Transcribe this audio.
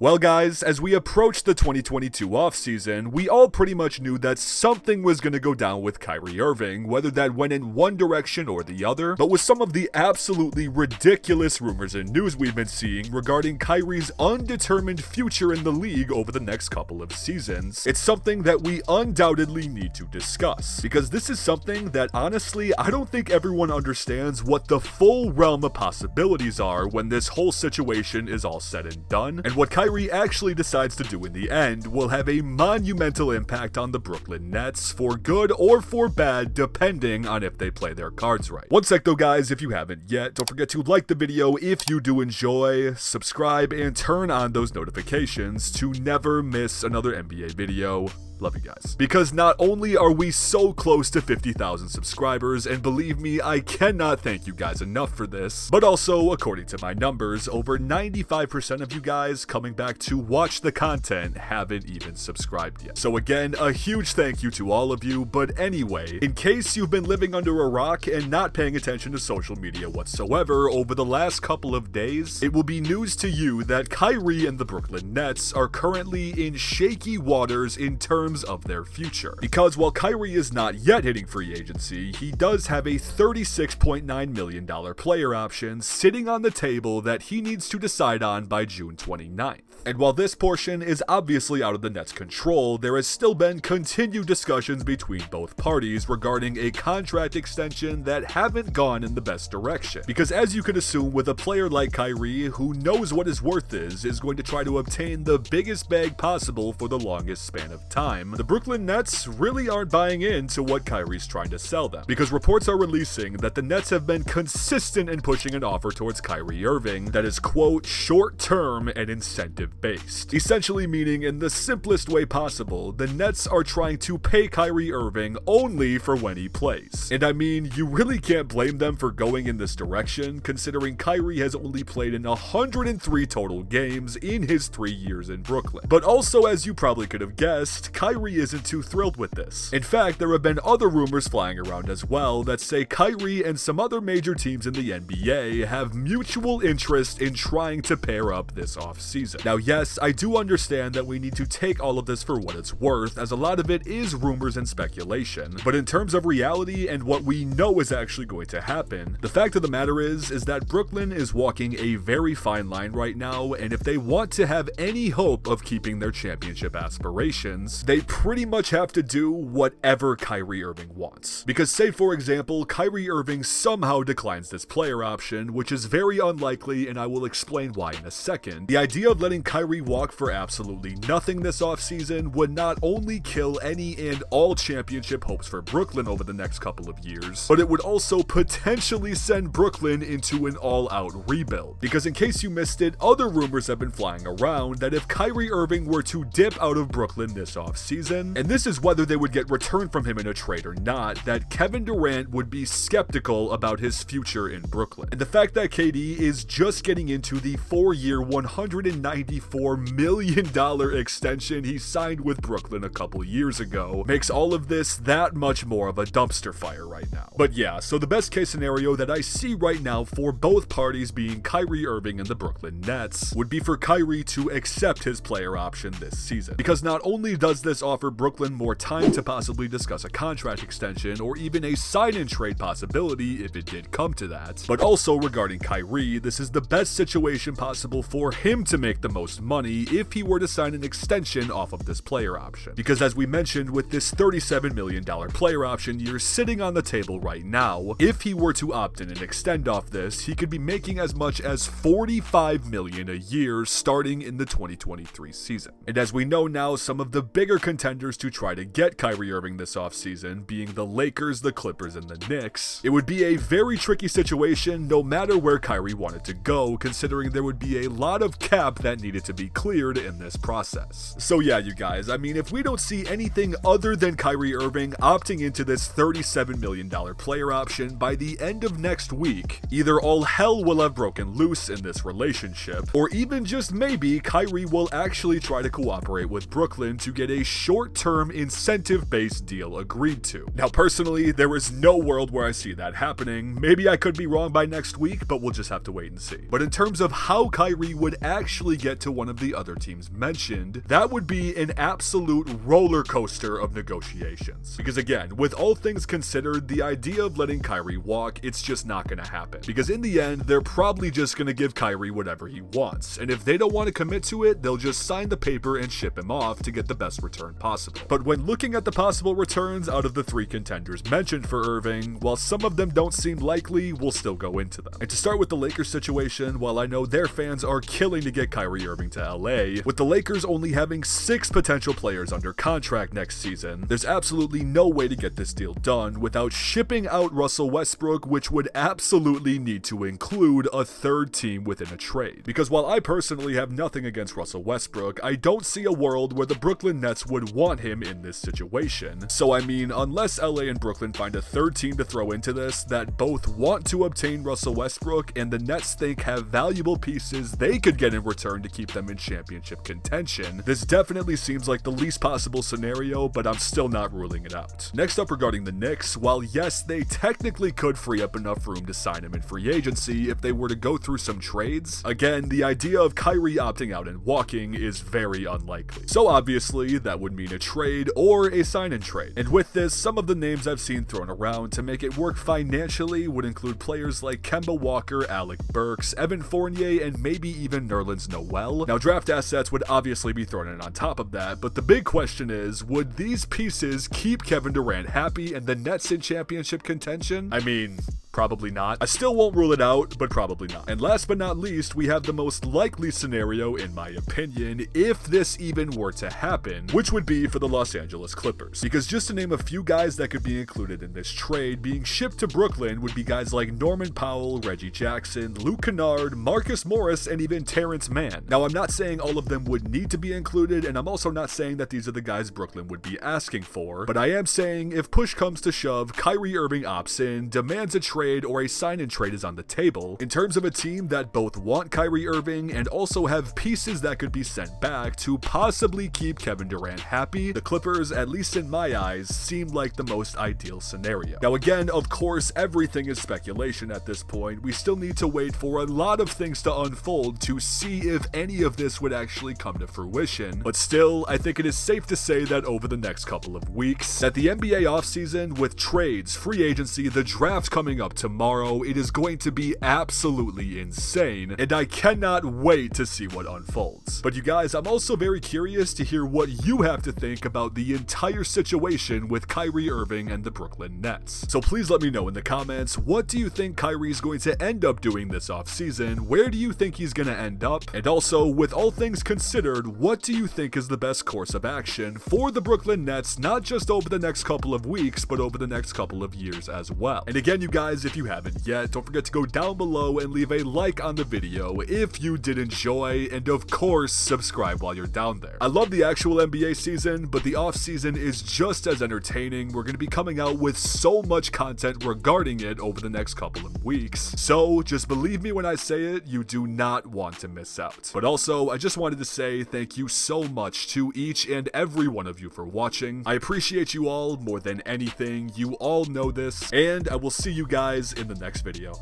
Well guys, as we approach the 2022 offseason, we all pretty much knew that something was going to go down with Kyrie Irving, whether that went in one direction or the other. But with some of the absolutely ridiculous rumors and news we've been seeing regarding Kyrie's undetermined future in the league over the next couple of seasons, it's something that we undoubtedly need to discuss. Because this is something that honestly, I don't think everyone understands what the full realm of possibilities are when this whole situation is all said and done, and what Kyrie actually decides to do in the end will have a monumental impact on the Brooklyn Nets, for good or for bad, depending on if they play their cards right. One sec though guys, if you haven't yet, don't forget to like the video if you do enjoy, subscribe, and turn on those notifications to never miss another NBA video. Love you guys. Because not only are we so close to 50,000 subscribers, and believe me, I cannot thank you guys enough for this, but also, according to my numbers, over 95% of you guys coming back to watch the content haven't even subscribed yet. So again, a huge thank you to all of you, but anyway, in case you've been living under a rock and not paying attention to social media whatsoever over the last couple of days, it will be news to you that Kyrie and the Brooklyn Nets are currently in shaky waters in terms of their future. Because while Kyrie is not yet hitting free agency, he does have a $36.9 million player option sitting on the table that he needs to decide on by June 29th. And while this portion is obviously out of the Nets' control, there has still been continued discussions between both parties regarding a contract extension that haven't gone in the best direction. Because as you can assume, with a player like Kyrie, who knows what his worth is going to try to obtain the biggest bag possible for the longest span of time, the Brooklyn Nets really aren't buying into what Kyrie's trying to sell them. Because reports are releasing that the Nets have been consistent in pushing an offer towards Kyrie Irving that is, quote, short-term and incentive-based. Essentially meaning, in the simplest way possible, the Nets are trying to pay Kyrie Irving only for when he plays. And I mean, you really can't blame them for going in this direction, considering Kyrie has only played in 103 total games in his 3 years in Brooklyn. But also, as you probably could have guessed, Kyrie isn't too thrilled with this. In fact, there have been other rumors flying around as well that say Kyrie and some other major teams in the NBA have mutual interest in trying to pair up this offseason. Now yes, I do understand that we need to take all of this for what it's worth, as a lot of it is rumors and speculation, but in terms of reality and what we know is actually going to happen, the fact of the matter is that Brooklyn is walking a very fine line right now, and if they want to have any hope of keeping their championship aspirations, they pretty much have to do whatever Kyrie Irving wants. Because say for example, Kyrie Irving somehow declines this player option, which is very unlikely, and I will explain why in a second, the idea of letting Kyrie walk for absolutely nothing this offseason would not only kill any and all championship hopes for Brooklyn over the next couple of years, but it would also potentially send Brooklyn into an all-out rebuild. Because in case you missed it, other rumors have been flying around that if Kyrie Irving were to dip out of Brooklyn this offseason, and this is whether they would get return from him in a trade or not, that Kevin Durant would be skeptical about his future in Brooklyn. And the fact that KD is just getting into the 4-year, $194 million extension he signed with Brooklyn a couple years ago makes all of this that much more of a dumpster fire right now. But yeah, so the best case scenario that I see right now for both parties, being Kyrie Irving and the Brooklyn Nets, would be for Kyrie to accept his player option this season. Because not only does this offer Brooklyn more time to possibly discuss a contract extension or even a sign-in trade possibility if it did come to that, but also regarding Kyrie, this is the best situation possible for him to make the most money if he were to sign an extension off of this player option. Because as we mentioned, with this $37 million player option year sitting on the table right now, if he were to opt in and extend off this, he could be making as much as $45 million a year starting in the 2023 season. And as we know now, some of the bigger contenders to try to get Kyrie Irving this offseason, being the Lakers, the Clippers, and the Knicks, it would be a very tricky situation no matter where Kyrie wanted to go, considering there would be a lot of cap that needed to be cleared in this process. So yeah, you guys, I mean, if we don't see anything other than Kyrie Irving opting into this $37 million player option by the end of next week, either all hell will have broken loose in this relationship, or even just maybe Kyrie will actually try to cooperate with Brooklyn to get a short-term incentive-based deal agreed to. Now, personally, there is no world where I see that happening. Maybe I could be wrong by next week, but we'll just have to wait and see. But in terms of how Kyrie would actually get to one of the other teams mentioned, that would be an absolute roller coaster of negotiations. Because again, with all things considered, the idea of letting Kyrie walk, it's just not going to happen. Because in the end, they're probably just going to give Kyrie whatever he wants. And if they don't want to commit to it, they'll just sign the paper and ship him off to get the best return possible. But when looking at the possible returns out of the 3 contenders mentioned for Irving, while some of them don't seem likely, we'll still go into them. And to start with the Lakers situation, while I know their fans are killing to get Kyrie Irving to LA, with the Lakers only having 6 potential players under contract next season, there's absolutely no way to get this deal done without shipping out Russell Westbrook, which would absolutely need to include a 3rd team within a trade. Because while I personally have nothing against Russell Westbrook, I don't see a world where the Brooklyn Nets would want him in this situation. So I mean, unless LA and Brooklyn find a 3rd team to throw into this that both want to obtain Russell Westbrook and the Nets think have valuable pieces they could get in return to keep them in championship contention, this definitely seems like the least possible scenario, but I'm still not ruling it out. Next up, regarding the Knicks, while yes, they technically could free up enough room to sign him in free agency if they were to go through some trades, again, the idea of Kyrie opting out and walking is very unlikely. So obviously, that would mean a trade or a sign-in trade. And with this, some of the names I've seen thrown around to make it work financially would include players like Kemba Walker, Alec Burks, Evan Fournier, and maybe even Nerlens Noel. Now, draft assets would obviously be thrown in on top of that, but the big question is, would these pieces keep Kevin Durant happy and the Nets in championship contention? I mean, probably not. I still won't rule it out, but probably not. And last but not least, we have the most likely scenario, in my opinion, if this even were to happen, which would be for the Los Angeles Clippers. Because just to name a few guys that could be included in this trade, being shipped to Brooklyn would be guys like Norman Powell, Reggie Jackson, Luke Kennard, Marcus Morris, and even Terrence Mann. Now, I'm not saying all of them would need to be included, and I'm also not saying that these are the guys Brooklyn would be asking for, but I am saying if push comes to shove, Kyrie Irving opts in, demands a trade, or a sign-in trade is on the table, in terms of a team that both want Kyrie Irving and also have pieces that could be sent back to possibly keep Kevin Durant happy, the Clippers, at least in my eyes, seem like the most ideal scenario. Now again, of course, everything is speculation at this point. We still need to wait for a lot of things to unfold to see if any of this would actually come to fruition, but still, I think it is safe to say that over the next couple of weeks, that the NBA offseason, with trades, free agency, the draft coming up tomorrow, it is going to be absolutely insane, and I cannot wait to see what unfolds. But you guys, I'm also very curious to hear what you have to think about the entire situation with Kyrie Irving and the Brooklyn Nets. So please let me know in the comments, what do you think Kyrie's going to end up doing this offseason? Where do you think he's going to end up? And also, with all things considered, what do you think is the best course of action for the Brooklyn Nets, not just over the next couple of weeks, but over the next couple of years as well? And again, you guys, if you haven't yet, don't forget to go down below and leave a like on the video if you did enjoy, and of course, subscribe while you're down there. I love the actual NBA season, but the off season is just as entertaining. We're going to be coming out with so much content regarding it over the next couple of weeks. So just believe me when I say it, you do not want to miss out. But also, I just wanted to say thank you so much to each and every one of you for watching. I appreciate you all more than anything. You all know this, and I will see you guys in the next video.